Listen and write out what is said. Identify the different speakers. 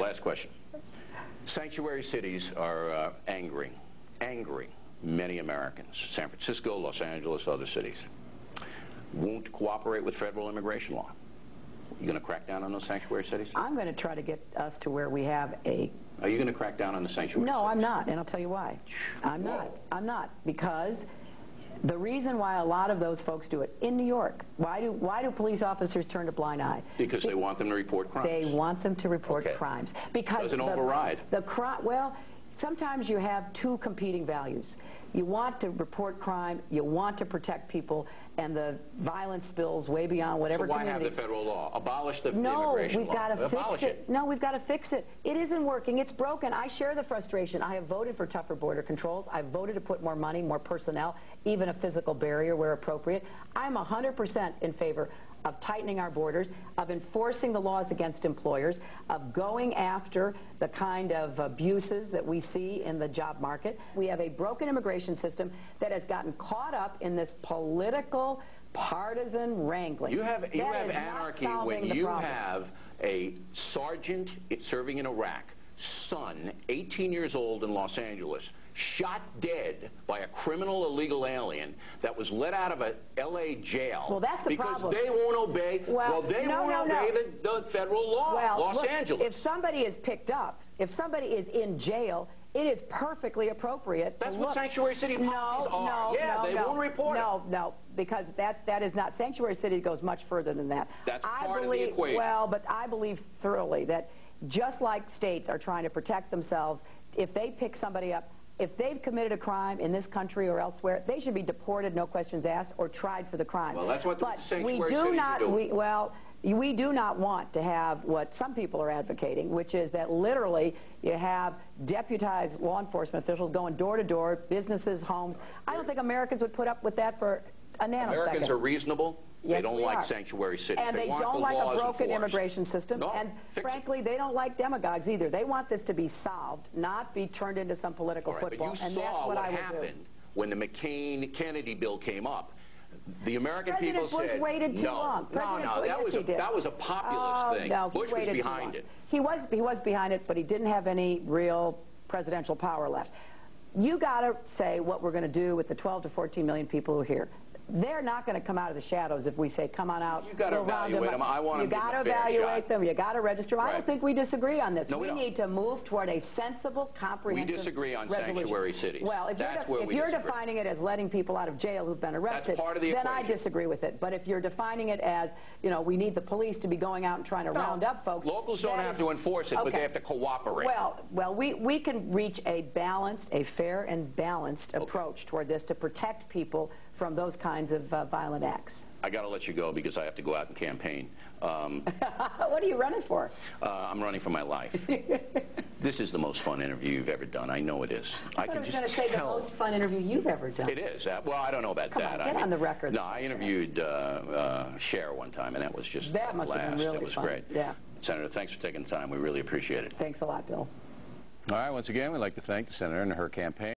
Speaker 1: Last question. Sanctuary cities are angering many Americans. San Francisco, Los Angeles, other cities. Won't cooperate with federal immigration law. You going to crack down on those sanctuary cities?
Speaker 2: I'm going to try to get us to where we have a...
Speaker 1: Are you going to crack down on the sanctuary cities?
Speaker 2: No, I'm not, and I'll tell you why. I'm not, because the reason why a lot of those folks do it, in New York, why do police officers turn a blind eye?
Speaker 1: Because they want them to report crimes.
Speaker 2: They want them to report crimes. Because
Speaker 1: doesn't override.
Speaker 2: Well, sometimes you have two competing values. You want to report crime, you want to protect people, and the violence spills way beyond whatever community.
Speaker 1: So why have the federal law? Abolish the immigration law.
Speaker 2: No, we've got to fix it. No, we've got to fix it. It isn't working. It's broken. I share the frustration. I have voted for tougher border controls. I've voted to put more money, more personnel, even a physical barrier where appropriate. I'm 100% in favor of tightening our borders, of enforcing the laws against employers, of going after the kind of abuses that we see in the job market. We have a broken immigration system that has gotten caught up in this political, partisan wrangling.
Speaker 1: You have anarchy when you have a sergeant serving in Iraq, son, 18 years old in Los Angeles, shot dead by a criminal illegal alien that was let out of a L.A. jail.
Speaker 2: Well, that's the problem.
Speaker 1: Because they won't obey, the federal law, Los Angeles.
Speaker 2: If somebody is picked up, if somebody is in jail, it is perfectly appropriate to look.
Speaker 1: That's what sanctuary city policies are. They won't report it.
Speaker 2: No, because that is not. Sanctuary city goes much further than that.
Speaker 1: That's part of the equation.
Speaker 2: Well, but I believe thoroughly that just like states are trying to protect themselves, if they pick somebody up, if they've committed a crime in this country or elsewhere, they should be deported, no questions asked, or tried for the crime.
Speaker 1: Well, that's what the sanctuary cities are doing.
Speaker 2: We do not want to have what some people are advocating, which is that literally you have deputized law enforcement officials going door to door, businesses, homes. I don't think Americans would put up with that for a nanosecond.
Speaker 1: Americans are reasonable.
Speaker 2: Yes,
Speaker 1: they don't like sanctuary cities.
Speaker 2: And they don't like a broken immigration system. And frankly, they don't like demagogues either. They want this to be solved, not be turned into some political football.
Speaker 1: But you saw what happened when the McCain-Kennedy bill came up. The American people said,
Speaker 2: President Bush waited too long.
Speaker 1: No, that was a populist thing.
Speaker 2: No,
Speaker 1: Bush was behind it.
Speaker 2: He was behind it, but he didn't have any real presidential power left. You got to say what we're going to do with the 12 to 14 million people who are here. They're not going to come out of the shadows if we say, come on out.
Speaker 1: You got to evaluate them. I want
Speaker 2: you got to evaluate them. You got to register them.
Speaker 1: Right.
Speaker 2: I don't think we disagree on this.
Speaker 1: No,
Speaker 2: we need to move toward a sensible, comprehensive
Speaker 1: We disagree on
Speaker 2: resolution.
Speaker 1: sanctuary cities.
Speaker 2: Well, if you're defining it as letting people out of jail who've been arrested,
Speaker 1: that's part of the
Speaker 2: then
Speaker 1: equation.
Speaker 2: I disagree with it. But if you're defining it as, you know, we need the police to be going out and trying to round up folks.
Speaker 1: Locals don't have to enforce it, but they have to cooperate.
Speaker 2: Well, we can reach a fair and balanced approach toward this to protect people from those kinds of violent acts.
Speaker 1: I got to let you go because I have to go out and campaign.
Speaker 2: What are you running for?
Speaker 1: I'm running for my life. This is the most fun interview you've ever done. I know it is.
Speaker 2: I was going to say the most fun interview you've ever done.
Speaker 1: It is. Well, I don't know about that.
Speaker 2: Get on the record.
Speaker 1: No, I interviewed Cher one time, and that was just
Speaker 2: that must have been really
Speaker 1: It was
Speaker 2: fun.
Speaker 1: great.
Speaker 2: Yeah.
Speaker 1: Senator, thanks for taking the time. We really appreciate it.
Speaker 2: Thanks a lot, Bill.
Speaker 1: All right. Once again, we'd like to thank the Senator and her campaign.